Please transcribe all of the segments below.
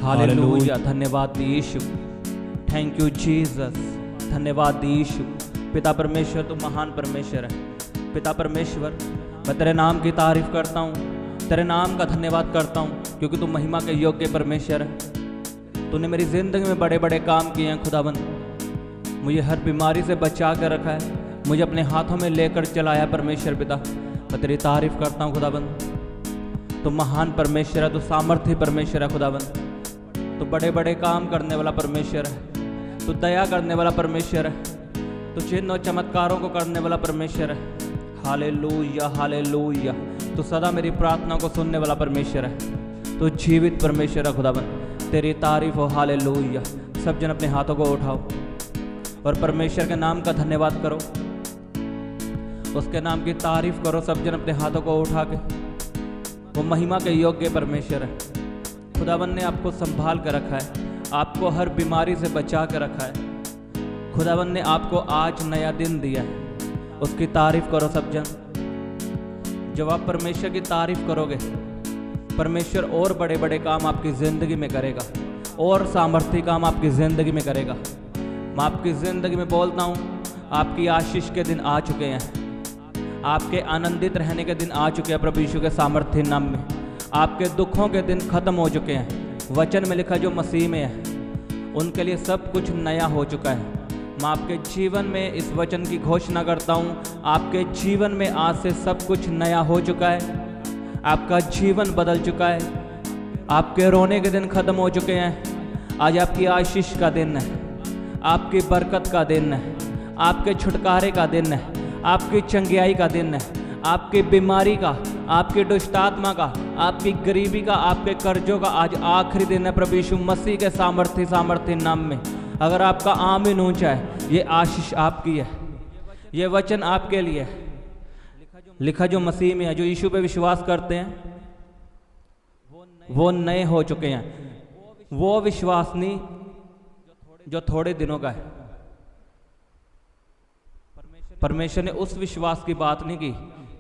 Hallelujah. धन्यवाद यीशु, thank you Jesus. धन्यवाद यीशु। पिता परमेश्वर, तू महान परमेश्वर है। पिता परमेश्वर, मैं तेरे नाम की तारीफ करता हूँ, तेरे नाम का धन्यवाद करता हूँ, क्योंकि तू महिमा के योग्य परमेश्वर है। तूने मेरी ज़िंदगी में बड़े बड़े काम किए हैं खुदाबंद। मुझे हर बीमारी से बचा कर रखा है, मुझे अपने हाथों में लेकर चलाया परमेश्वर पिता। मैं तेरी तारीफ करता हूँ खुदाबंद। तू महान परमेश्वर है, तू सामर्थ्य परमेश्वर है खुदाबंद। तू बड़े बड़े काम करने वाला परमेश्वर है, तू दया करने वाला परमेश्वर है, तू चिन्ह और चमत्कारों को करने वाला परमेश्वर है। Hallelujah hallelujah. तू सदा मेरी प्रार्थना को सुनने वाला परमेश्वर है, तू जीवित परमेश्वर है खुदाबंद। तेरी तारीफ हो। हालेलुया। सब जन अपने हाथों को उठाओ और परमेश्वर के नाम का धन्यवाद करो, उसके नाम की तारीफ करो। सब जन अपने हाथों को उठा के, वो महिमा के योग्य परमेश्वर है। खुदावन ने आपको संभाल कर रखा है, आपको हर बीमारी से बचा कर रखा है। खुदावन ने आपको आज नया दिन दिया है, उसकी तारीफ करो सब जन। जब आप परमेश्वर की तारीफ करोगे, परमेश्वर और बड़े बड़े काम आपकी ज़िंदगी में करेगा, और सामर्थ्य काम आपकी ज़िंदगी में करेगा। मैं आपकी ज़िंदगी में बोलता हूँ, आपकी आशीष के दिन आ चुके हैं, आपके आनंदित रहने के दिन आ चुके हैं प्रभु यीशु के सामर्थ्य नाम में। आपके दुखों के दिन खत्म हो चुके हैं। वचन में लिखा जो मसीह में है उनके लिए सब कुछ नया हो चुका है। मैं आपके जीवन में इस वचन की घोषणा करता हूँ, आपके जीवन में आज से सब कुछ नया हो चुका है। आपका जीवन बदल चुका है, आपके रोने के दिन खत्म हो चुके हैं। आज आपकी आशीष का दिन है, आपकी बरकत का दिन है, आपके छुटकारे का दिन है, आपकी चंगियाई का दिन है, आपकी बीमारी का, आपकी दुष्टात्मा का, आपकी गरीबी का, आपके कर्जों का आज आखिरी दिन है प्रभु यीशु मसीह के सामर्थ्य नाम में। अगर आपका आमीन ऊंचा है, ये आशीष आपकी है, ये वचन आपके लिए है। लिखा जो मसीह में है, जो यीशु पे विश्वास करते हैं वो नए हो चुके हैं। वो विश्वास नहीं जो थोड़े दिनों का है। परमेश्वर ने उस विश्वास की बात नहीं की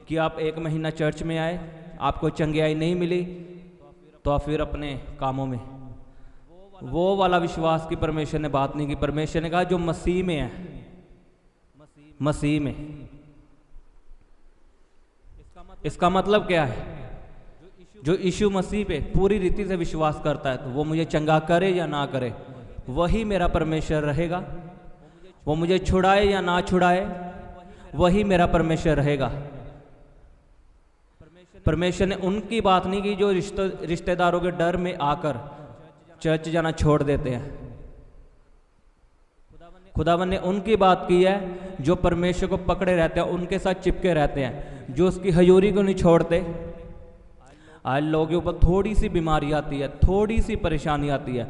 कि आप एक महीना चर्च में आए, आपको चंगियाई नहीं मिली तो फिर अपने कामों में, वो वाला विश्वास की परमेश्वर ने बात नहीं की। परमेश्वर ने कहा जो मसीह में है, मसीह में। इसका मतलब क्या है? जो यीशु मसीह पे पूरी रीति से विश्वास करता है, तो वो मुझे चंगा करे या ना करे, वही मेरा परमेश्वर रहेगा। वो मुझे छुड़ाए या ना छुड़ाए, वही मेरा परमेश्वर रहेगा। परमेश्वर ने उनकी बात नहीं की जो रिश्तेदारों के डर में आकर चर्च जाना छोड़ देते हैं। खुदावन ने उनकी बात की है जो परमेश्वर को पकड़े रहते हैं, उनके साथ चिपके रहते हैं, जो उसकी हजूरी को नहीं छोड़ते। आज लोगों के ऊपर थोड़ी सी बीमारी आती है, थोड़ी सी परेशानी आती है,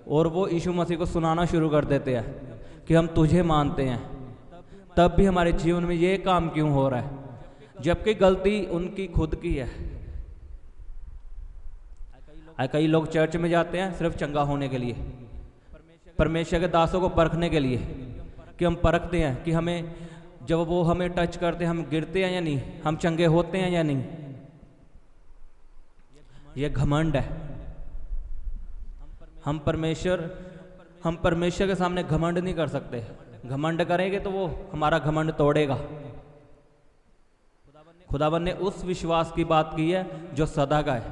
और वो यीशु मसीह को सुनाना शुरू कर देते हैं कि हम तुझे मानते हैं, तब भी हमारे जीवन में ये काम क्यों हो रहा है, जबकि गलती उनकी खुद की है। कई लोग चर्च में जाते हैं सिर्फ चंगा होने के लिए, परमेश्वर के दासों को परखने के लिए, कि हम परखते हैं कि हमें, जब वो हमें टच करते हैं हम गिरते हैं या नहीं, हम चंगे होते हैं या नहीं। ये घमंड है। हम परमेश्वर के सामने घमंड नहीं कर सकते। घमंड करेंगे तो वो हमारा घमंड तोड़ेगा। खुदाबंद ने उस विश्वास की बात की है जो सदा का है।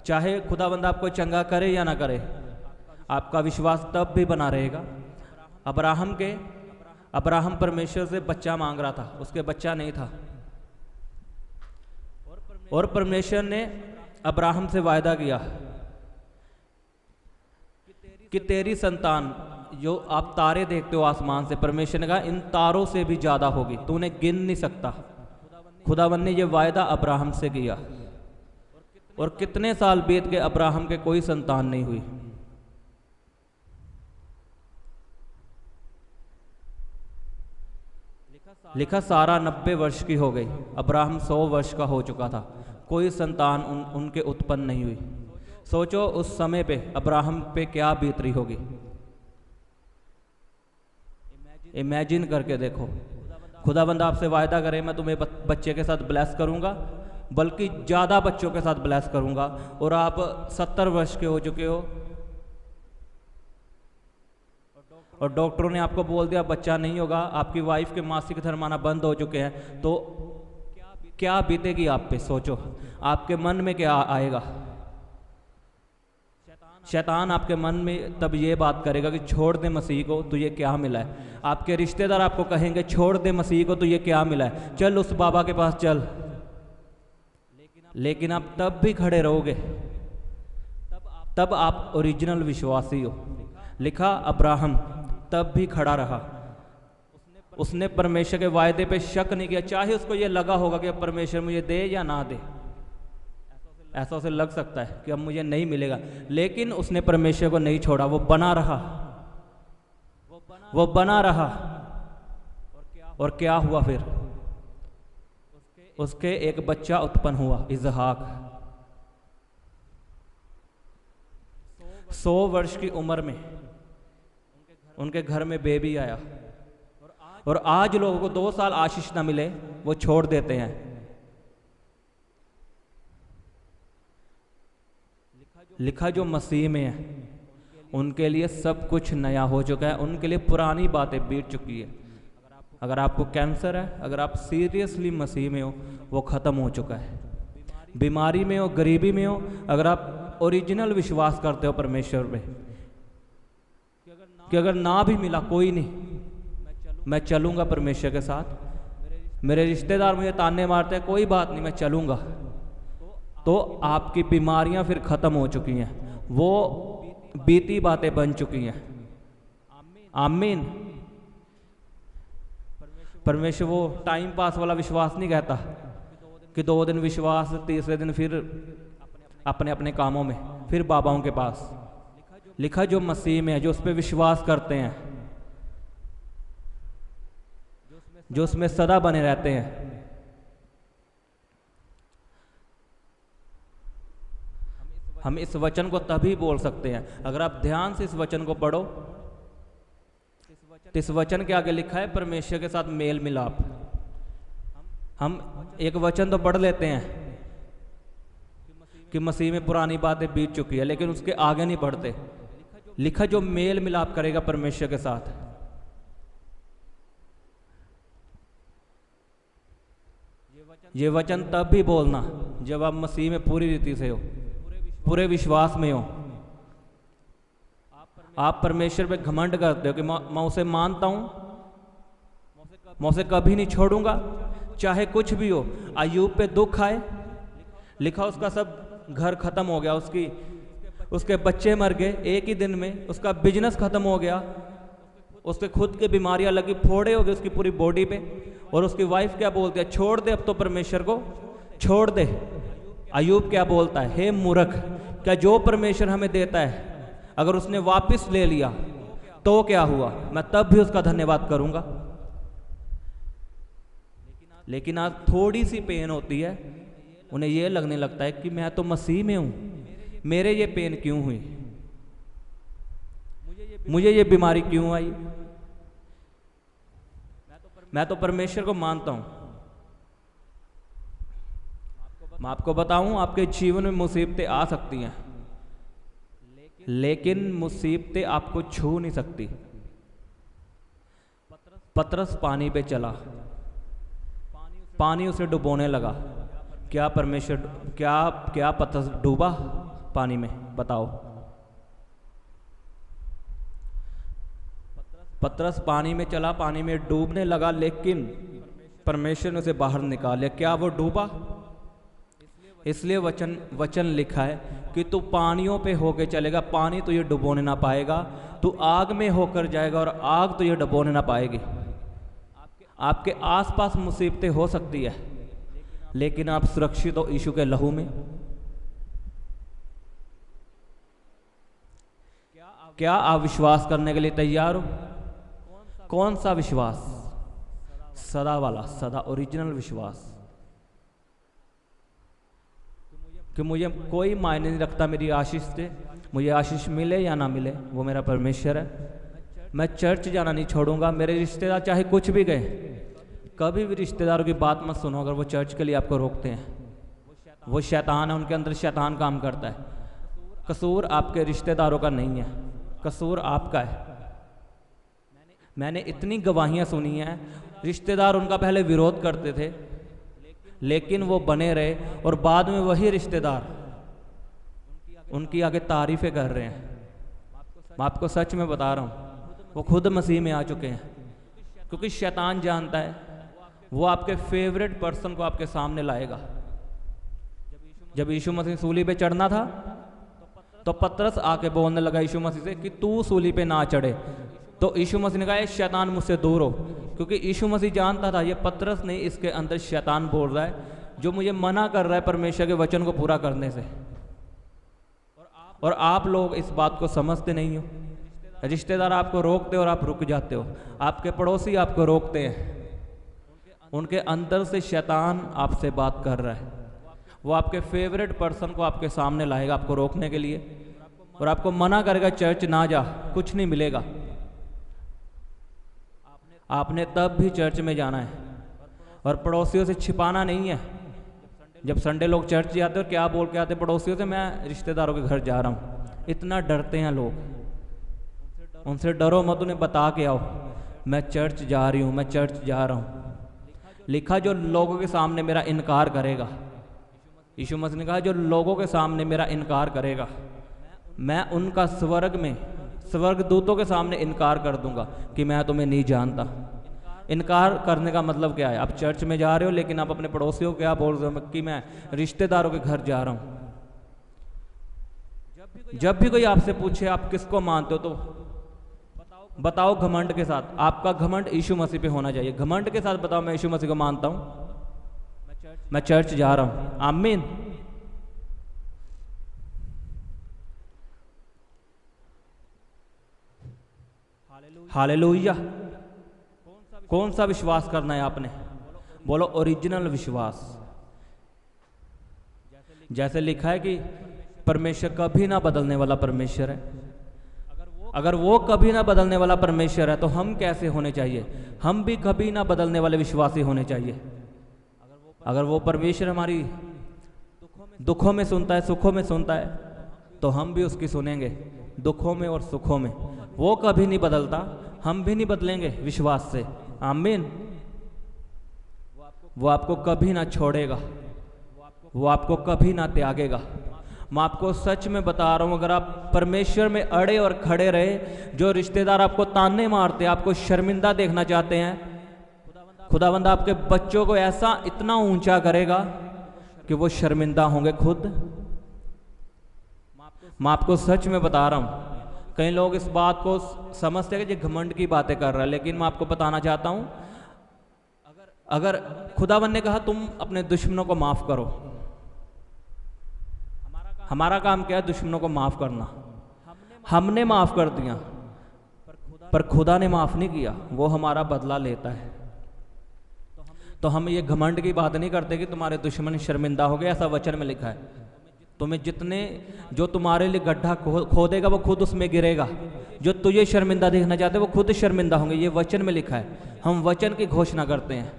चाहे खुदाबंद आपको चंगा करे या ना करे, आपका विश्वास तब भी बना रहेगा। अब्राहम परमेश्वर से बच्चा मांग रहा था, उसके बच्चा नहीं था, और परमेश्वर ने अब्राहम से वायदा किया कि तेरी संतान, जो आप तारे देखते हो आसमान से, परमेश्वर ने कहा इन तारों से भी ज्यादा होगी, तू उन्हें गिन नहीं सकता। खुदावन ने यह वायदा अब्राहम से किया, और कितने साल बीत गए, अब्राहम के कोई संतान नहीं हुई। लिखा सारा 90 वर्ष की हो गई, अब्राहम 100 वर्ष का हो चुका था, कोई संतान उनके उत्पन्न नहीं हुई। सोचो उस समय पे अब्राहम पे क्या बीत रही होगी। इमेजिन करके देखो। खुदाबंद आपसे वायदा करे मैं तुम्हें बच्चे के साथ ब्लेस करूंगा, बल्कि ज़्यादा बच्चों के साथ ब्लेस करूंगा, और आप 70 वर्ष के हो चुके हो, और डॉक्टरों ने आपको बोल दिया बच्चा नहीं होगा, आपकी वाइफ के मासिक धर्म आना बंद हो चुके हैं, तो क्या बीतेगी आप पे? सोचो, आपके मन में क्या आएगा? शैतान आपके मन में तब ये बात करेगा कि छोड़ दे मसीह को, तुझे क्या मिला है। आपके रिश्तेदार आपको कहेंगे छोड़ दे मसीह को, तुझे क्या मिला है, चल उस बाबा के पास चल। लेकिन आप तब भी खड़े रहोगे, तब आप ओरिजिनल विश्वासी हो। लिखा अब्राहम तब भी खड़ा रहा, उसने परमेश्वर के वायदे पे शक नहीं किया, चाहे उसको ये लगा होगा कि अब परमेश्वर मुझे दे या ना दे। ऐसा उसे लग सकता है कि अब मुझे नहीं मिलेगा, लेकिन उसने परमेश्वर को नहीं छोड़ा, वो बना रहा, वो बना रहा। और क्या हुआ फिर? उसके एक बच्चा उत्पन्न हुआ, इसहाक। 100 वर्ष की उम्र में उनके घर में बेबी आया। और आज लोगों को 2 साल आशीष ना मिले, वो छोड़ देते हैं। लिखा जो मसीह में है उनके लिए सब कुछ नया हो चुका है, उनके लिए पुरानी बातें बीत चुकी है। अगर आपको कैंसर है, अगर आप सीरियसली मसीह में हो, वो ख़त्म हो चुका है। बीमारी में हो, गरीबी में हो, अगर आप ओरिजिनल विश्वास करते हो परमेश्वर में कि अगर ना भी मिला कोई नहीं, मैं चलूँगा परमेश्वर के साथ, मेरे रिश्तेदार मुझे ताने मारते हैं, कोई बात नहीं, मैं चलूँगा, तो आपकी बीमारियां फिर ख़त्म हो चुकी हैं, वो बीती बातें बन चुकी हैं। आमीन। परमेश्वर वो टाइम पास वाला विश्वास नहीं कहता कि 2 दिन विश्वास, तीसरे दिन फिर अपने अपने कामों में, फिर बाबाओं के पास। लिखा जो मसीह में है, जो उस पर विश्वास करते हैं, जो उसमें सदा बने रहते हैं, हम इस वचन को तभी बोल सकते हैं। अगर आप ध्यान से इस वचन को पढ़ो तो इस वचन के आगे लिखा है परमेश्वर के साथ मेल मिलाप। हम एक वचन तो पढ़ लेते हैं कि मसीह में पुरानी बातें बीत चुकी है, लेकिन उसके आगे नहीं बढ़ते। लिखा जो मेल मिलाप करेगा परमेश्वर के साथ, ये वचन तब भी बोलना जब आप मसीह में पूरी रीति से हो, पूरे विश्वास में हो। आप परमेश्वर पे घमंड करते हो कि मैं उसे मानता हूं, मैं उसे कभी नहीं छोड़ूंगा, चाहे कुछ भी हो। अय्यूब पे दुख आए, लिखा उसका सब घर खत्म हो गया, उसके बच्चे मर गए एक ही दिन में, उसका बिजनेस खत्म हो गया, उसके खुद की बीमारियां लगी, फोड़े हो गए उसकी पूरी बॉडी पे। और उसकी वाइफ क्या बोलती है? छोड़ दे अब तो परमेश्वर को, छोड़ दे। अय्यूब क्या बोलता है? हे मूर्ख, क्या जो परमेश्वर हमें देता है अगर उसने वापस ले लिया तो क्या हुआ? मैं तब भी उसका धन्यवाद करूंगा। लेकिन आज थोड़ी सी पेन होती है, उन्हें यह लगने लगता है कि मैं तो मसीह में हूं, मेरे ये पेन क्यों हुई, मुझे ये बीमारी क्यों आई? मैं तो परमेश्वर को मानता हूं। मैं आपको बताऊं, आपके जीवन में मुसीबतें आ सकती हैं, लेकिन मुसीबतें आपको छू नहीं सकती। पतरस पानी पे चला, पानी उसे डुबोने लगा। क्या परमेश्वर, क्या पतरस डूबा पानी में? बताओ। पतरस पानी में चला, पानी में डूबने लगा, लेकिन परमेश्वर ने उसे बाहर निकाल लिया। क्या वो डूबा? इसलिए वचन लिखा है कि तू पानियों पे होके चलेगा, पानी तुझे डुबोने ना पाएगा, तू आग में होकर जाएगा और आग तुझे डुबोने ना पाएगी। आपके आसपास मुसीबतें हो सकती है, लेकिन आप सुरक्षित हो यीशु के लहू में। क्या आप विश्वास करने के लिए तैयार हो? कौन सा विश्वास? सदा वाला, सदा ओरिजिनल विश्वास कि मुझे कोई मायने नहीं रखता मेरी आशीष से, मुझे आशीष मिले या ना मिले, वो मेरा परमेश्वर है। मैं चर्च जाना नहीं छोड़ूंगा। मेरे रिश्तेदार चाहे कुछ भी गए, कभी भी रिश्तेदारों की बात मत सुनो। अगर वो चर्च के लिए आपको रोकते हैं, वो शैतान है, उनके अंदर शैतान काम करता है। कसूर आपके रिश्तेदारों का नहीं है, कसूर आपका है। मैंने इतनी गवाहियाँ सुनी हैं, रिश्तेदार उनका पहले विरोध करते थे लेकिन वो बने रहे, और बाद में वही रिश्तेदार उनकी आगे तारीफ़ें कर रहे हैं। मैं आपको सच में बता रहा हूँ, वो खुद मसीह में आ चुके हैं, क्योंकि शैतान जानता है वो आपके फेवरेट पर्सन को आपके सामने लाएगा। जब यीशु मसीह सूली पे चढ़ना था तो पतरस आके बोलने लगा यीशु मसीह से कि तू सूली पे ना चढ़े, तो यीशु मसीह ने कहा शैतान मुझसे दूर हो, क्योंकि यीशु मसीह जानता था ये पतरस नहीं, इसके अंदर शैतान बोल रहा है जो मुझे मना कर रहा है परमेश्वर के वचन को पूरा करने से। और आप लोग इस बात को समझते नहीं हो। रिश्तेदार आपको रोकते हो और आप रुक जाते हो, आपके पड़ोसी आपको रोकते हैं, उनके अंदर से शैतान आपसे बात कर रहा है। वो आपके फेवरेट पर्सन को आपके सामने लाएगा आपको रोकने के लिए, और आपको मना करेगा चर्च ना जा, कुछ नहीं मिलेगा। आपने तब भी चर्च में जाना है, और पड़ोसियों से छिपाना नहीं है। जब संडे लोग चर्च जाते और क्या बोल के आते पड़ोसियों से, मैं रिश्तेदारों के घर जा रहा हूँ। इतना डरते हैं लोग। उनसे डरो मत, उन्हें बता के आओ मैं चर्च जा रही हूँ, मैं चर्च जा रहा हूँ। लिखा जो लोगों के सामने मेरा इनकार करेगा, यीशु मसीह ने कहा जो लोगों के सामने मेरा इनकार करेगा मैं उनका स्वर्ग में स्वर्गदूतों के सामने इनकार कर दूंगा कि मैं तुम्हें नहीं जानता। इनकार करने का मतलब क्या है? आप चर्च में जा रहे हो लेकिन आप अपने पड़ोसियों को क्या बोल रहे हो कि मैं रिश्तेदारों के घर जा रहा हूँ। जब भी कोई आपसे पूछे आप किसको मानते हो, तो बताओ घमंड के साथ। आपका घमंड यीशु मसीह पे होना चाहिए। घमंड के साथ बताओ मैं यीशु मसीह को मानता हूँ, मैं चर्च जा रहा हूँ। आमीन। हालेलुया। कौन सा विश्वास करना है आपने? बोलो ओरिजिनल विश्वास। जैसे लिखा है कि परमेश्वर कभी ना बदलने वाला परमेश्वर है। अगर वो कभी ना बदलने वाला परमेश्वर है तो हम कैसे होने चाहिए? हम भी कभी ना बदलने वाले विश्वासी होने चाहिए। अगर वो परमेश्वर हमारी दुखों में सुनता है, सुखों में सुनता है, तो हम भी उसकी सुनेंगे दुखों में और सुखों में। वो कभी नहीं बदलता, हम भी नहीं बदलेंगे विश्वास से। आमीन। वो आपको कभी ना छोड़ेगा, वो आपको कभी ना त्यागेगा। मैं आपको सच में बता रहा हूँ, अगर आप परमेश्वर में अड़े और खड़े रहे, जो रिश्तेदार आपको ताने मारते, आपको शर्मिंदा देखना चाहते हैं, खुदावंद आपके बच्चों को ऐसा इतना ऊंचा करेगा कि वो शर्मिंदा होंगे खुद। मैं आपको सच में बता रहा हूँ। कई लोग इस बात को समझते हैं कि ये घमंड की बातें कर रहा है, लेकिन मैं आपको बताना चाहता हूँ, अगर खुदावंद ने कहा तुम अपने दुश्मनों को माफ करो, हमारा काम क्या है? दुश्मनों को माफ करना। हमने माफ कर दिया, पर खुदा ने माफ नहीं किया, वो हमारा बदला लेता है। तो हम ये घमंड की बात नहीं करते कि तुम्हारे दुश्मन शर्मिंदा हो गए। ऐसा वचन में लिखा है, तुम्हें जो तुम्हारे लिए गड्ढा खोदेगा वो खुद उसमें गिरेगा। जो तुझे शर्मिंदा देखना चाहते वो खुद शर्मिंदा होंगे। ये वचन में लिखा है। हम वचन की घोषणा करते हैं,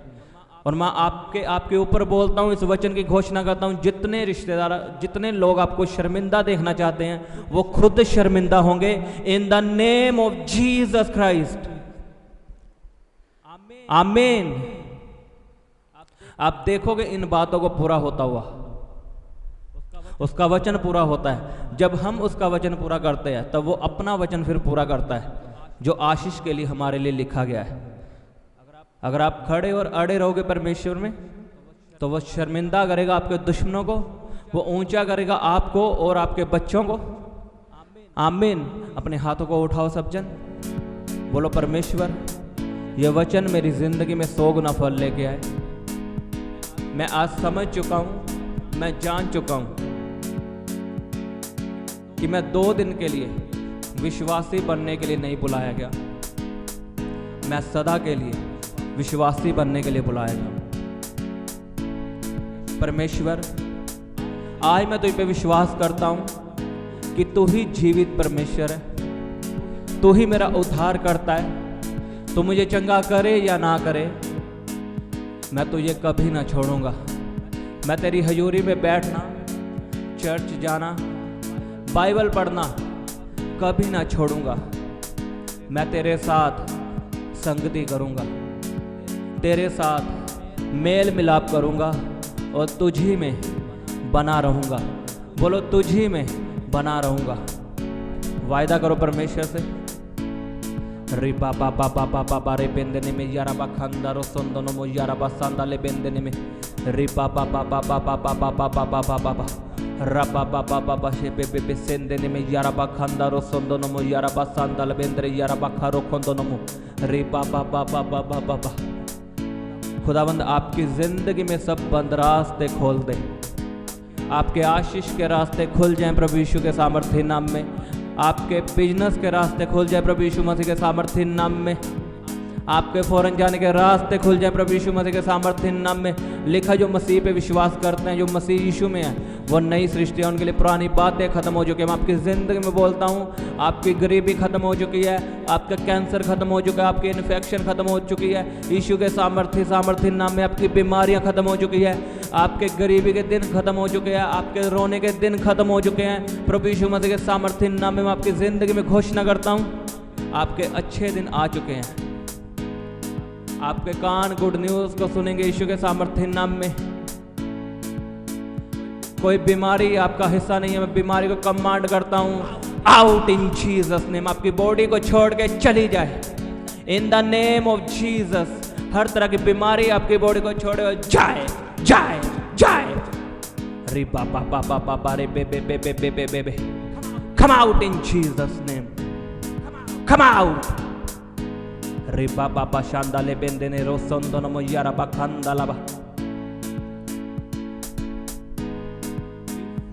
और मैं आपके ऊपर बोलता हूँ, इस वचन की घोषणा करता हूँ, जितने रिश्तेदार, जितने लोग आपको शर्मिंदा देखना चाहते हैं वो खुद शर्मिंदा होंगे। इन the name of Jesus Christ. आमीन। आप देखोगे इन बातों को पूरा होता हुआ, उसका वचन पूरा होता है। जब हम उसका वचन पूरा करते हैं तब वो अपना वचन फिर पूरा करता है, जो आशीष के लिए हमारे लिए लिखा गया है। अगर आप खड़े और अड़े रहोगे परमेश्वर में, तो वो शर्मिंदा करेगा आपके दुश्मनों को, वो ऊंचा करेगा आपको और आपके बच्चों को। आमीन। अपने हाथों को उठाओ सब जन, बोलो परमेश्वर ये वचन मेरी जिंदगी में 100 गुना फल लेके आए। मैं आज समझ चुका हूँ, मैं जान चुका हूँ कि मैं 2 दिन के लिए विश्वासी बनने के लिए नहीं बुलाया गया, मैं सदा के लिए विश्वासी बनने के लिए बुलाया गया। परमेश्वर आज मैं तुझ पे विश्वास करता हूँ कि तू ही जीवित परमेश्वर है, तू ही मेरा उद्धार करता है। तू मुझे चंगा करे या ना करे, मैं तुझे कभी ना छोड़ूंगा। मैं तेरी हजूरी में बैठना, चर्च जाना, बाइबल पढ़ना कभी ना छोड़ूंगा। मैं तेरे साथ संगति करूँगा, तेरे साथ मेल मिलाप करूँगा और तुझी में बना रहूँगा। बोलो तुझी में बना रहूँगा। वायदा करो परमेश्वर से। रे बाबा बाबा बाबा बारे बेंदने में यारा बखंदा रो संदनो मो यारा बसंदा ले बेंदने में रे बाबा बाबा बाबा बाबा बाबा बाबा बाबा रा बाबा बाबा बाशे बे बे सेंदने में यारा बखंदा रो संदनो मो यारा बसंदा ले बेंदरे यारा बखारो खंदनो मो रे बाबा बाबा बाबा बाबा। खुदावंद आपकी जिंदगी में सब बंद रास्ते खोल दे, आपके आशीष के रास्ते खुल जाएं प्रभु यीशु के सामर्थ्य नाम में। आपके बिजनेस के रास्ते खुल जाए प्रभु यीशु मसीह के सामर्थ्य नाम में। आपके फौरन जाने के रास्ते खुल जाए प्रभु यीशु मसीह के सामर्थ्य नाम में। लिखा जो मसीह पे विश्वास करते हैं, जो मसीह यीशु में है, वो नई सृष्टि है। उनके लिए पुरानी बातें खत्म हो चुकी हैं। मैं आपकी ज़िंदगी में बोलता हूँ, आपकी गरीबी खत्म हो चुकी है, आपका कैंसर खत्म हो चुका है, आपकी इन्फेक्शन खत्म हो चुकी है। यीशु के सामर्थ्य नाम में आपकी बीमारियाँ खत्म हो चुकी है, आपके गरीबी के दिन खत्म हो चुके हैं, आपके रोने के दिन खत्म हो चुके हैं। प्रभु यीशु मसीह के सामर्थ्य नाम में मैं आपकी ज़िंदगी में घोषणा करता हूँ, आपके अच्छे दिन आ चुके हैं। आपके कान गुड न्यूज़ को सुनेंगे यीशु के सामर्थ्य नाम में। कोई बीमारी आपका हिस्सा नहीं है। मैं बीमारी को कमांड करता हूँ, आउट इन जीसस नेम। आपकी बॉडी को छोड़ के चली जाए in the name of Jesus. हर तरह की बीमारी आपकी बॉडी को छोड़े जाए जाए जाए। रे बाबा बाबा बाबा रे बे बे बे बे बे बे बे बे come out in Jesus name, come out. रे बाबा बा शांदाले बेंदेने रोसंदन मोयारा बा खंदालाबा।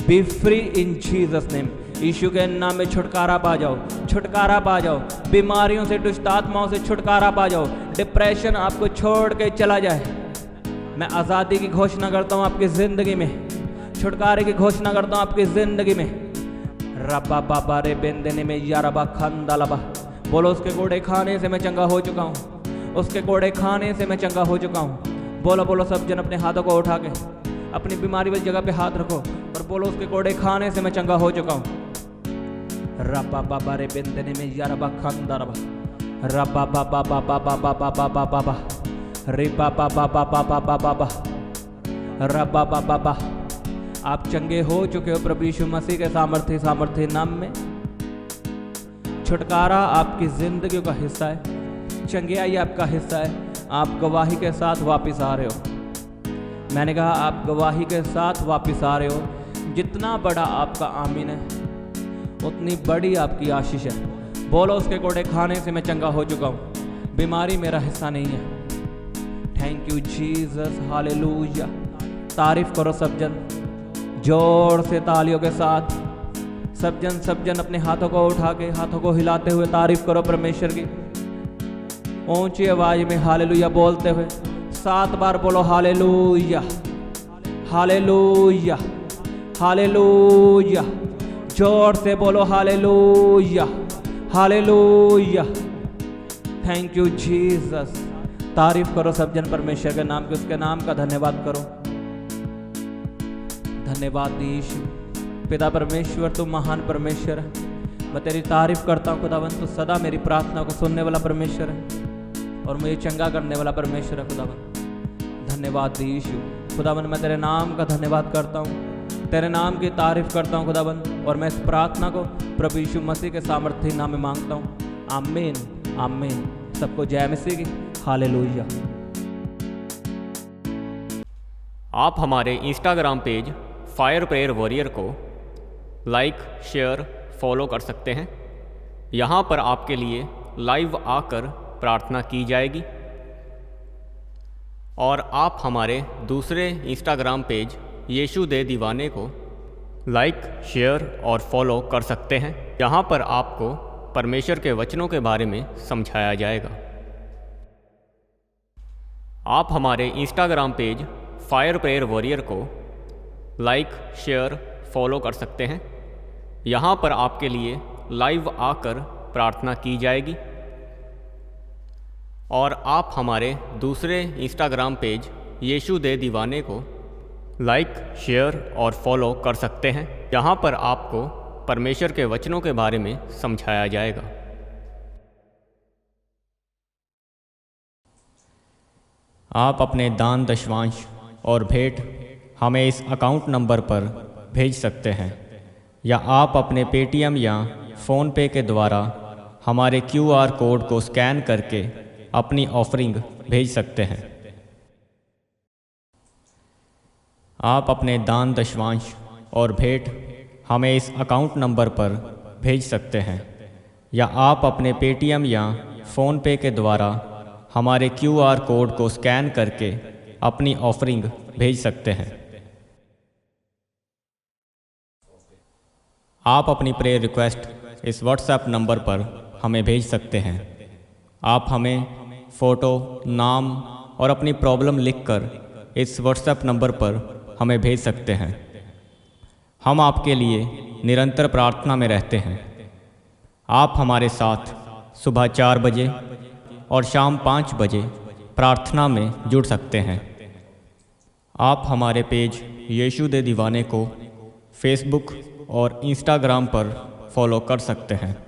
Be free in Jesus name. यीशु के नाम में छुटकारा पा जाओ, छुटकारा पा जाओ। बीमारियों से, दुष्ट आत्माओं से छुटकारा पा जाओ। डिप्रेशन आपको छोड़ के चला जाए। मैं आज़ादी की घोषणा करता हूँ आपकी ज़िंदगी में, छुटकारे की घोषणा करता हूँ आपकी ज़िंदगी में। रब्बा बाबा रे बेंदेने में यारा बा खंदालाबा। बोलो उसके कोड़े खाने से मैं चंगा हो चुका हूँ, उसके कोड़े खाने से मैं चंगा हो चुका हूँ। बोलो बोलो सब जन अपने हाथों को उठा के अपनी बीमारी वाली जगह पे हाथ रखो और बोलो उसके कोड़े खाने से मैं चंगा हो चुका हूँ। रब्बा बाबा रे बेंदने में यारा बा खंदालाबा। रब्बा बाबा बाबा बाबा बाबा बाबा बा रे बाबा बाबा बाबा बाबा बा रब्बा बाबा बा। आप चंगे हो चुके हो प्रभु यीशु मसीह के सामर्थ्य नाम में। छुटकारा आपकी ज़िंदगी का हिस्सा है, चंगियाई आपका हिस्सा है। आप गवाही के साथ वापस आ रहे हो। मैंने कहा आप गवाही के साथ वापस आ रहे हो। जितना बड़ा आपका आमीन है उतनी बड़ी आपकी आशीष है। बोलो उसके कोड़े खाने से मैं चंगा हो चुका हूँ, बीमारी मेरा हिस्सा नहीं है। Thank you Jesus, hallelujah. तारीफ करो सब जन, जोर से तालियों के साथ। सब जन अपने हाथों को उठा के, हाथों को हिलाते हुए तारीफ करो परमेश्वर की। ऊंची आवाज में हालेलुया बोलते हुए 7 बार बोलो हालेलुया, हालेलुया, हालेलुया। जोर से बोलो hallelujah, hallelujah. Thank you Jesus. तारीफ करो सब जन परमेश्वर के नाम की, उसके नाम का धन्यवाद करो। धन्यवाद यीशु। पिता परमेश्वर तू महान परमेश्वर है। मैं तेरी तारीफ करता हूँ खुदावन। तू सदा मेरी प्रार्थना को सुनने वाला परमेश्वर है और मुझे चंगा करने वाला परमेश्वर है खुदावन। धन्यवाद यीशु। खुदावन मैं तेरे नाम का धन्यवाद करता हूँ, तेरे नाम की तारीफ करता हूँ खुदावन। और मैं इस प्रार्थना को प्रभु यीशु मसीह के सामर्थ्य नाम में मांगता हूँ। आमीन आमीन। सबको जय मसीह की। हालेलुया। आप हमारे Instagram page fire prayer warrior को लाइक, शेयर, फॉलो कर सकते हैं। यहाँ पर आपके लिए लाइव आकर प्रार्थना की जाएगी। और आप हमारे दूसरे इंस्टाग्राम पेज यीशु दे दीवाने को लाइक, शेयर और फॉलो कर सकते हैं। यहाँ पर आपको परमेश्वर के वचनों के बारे में समझाया जाएगा। आप हमारे Instagram page fire prayer warrior को लाइक, शेयर, फॉलो कर सकते हैं। यहाँ पर आपके लिए लाइव आकर प्रार्थना की जाएगी। और आप हमारे दूसरे इंस्टाग्राम पेज यीशु दे दीवाने को लाइक, शेयर और फॉलो कर सकते हैं। यहाँ पर आपको परमेश्वर के वचनों के बारे में समझाया जाएगा। आप अपने दान दशवांश और भेंट हमें इस अकाउंट नंबर पर भेज सकते हैं या आप अपने पेटीएम या फ़ोनपे के द्वारा हमारे QR कोड को स्कैन करके अपनी ऑफरिंग भेज सकते हैं। आप अपने दान दशवांश और भेंट हमें इस अकाउंट नंबर पर भेज सकते हैं या आप अपने पेटीएम या फ़ोनपे के द्वारा हमारे QR कोड को स्कैन करके अपनी ऑफरिंग भेज सकते हैं। आप अपनी प्रेयर रिक्वेस्ट इस व्हाट्सएप नंबर पर हमें भेज सकते हैं। आप हमें फ़ोटो, नाम और अपनी प्रॉब्लम लिखकर इस व्हाट्सएप नंबर पर हमें भेज सकते हैं। हम आपके लिए निरंतर प्रार्थना में रहते हैं। आप हमारे साथ सुबह 4 बजे और शाम 5 बजे प्रार्थना में जुड़ सकते हैं। आप हमारे पेज यीशु दे दीवाने को फेसबुक और इंस्टाग्राम पर फॉलो कर सकते हैं।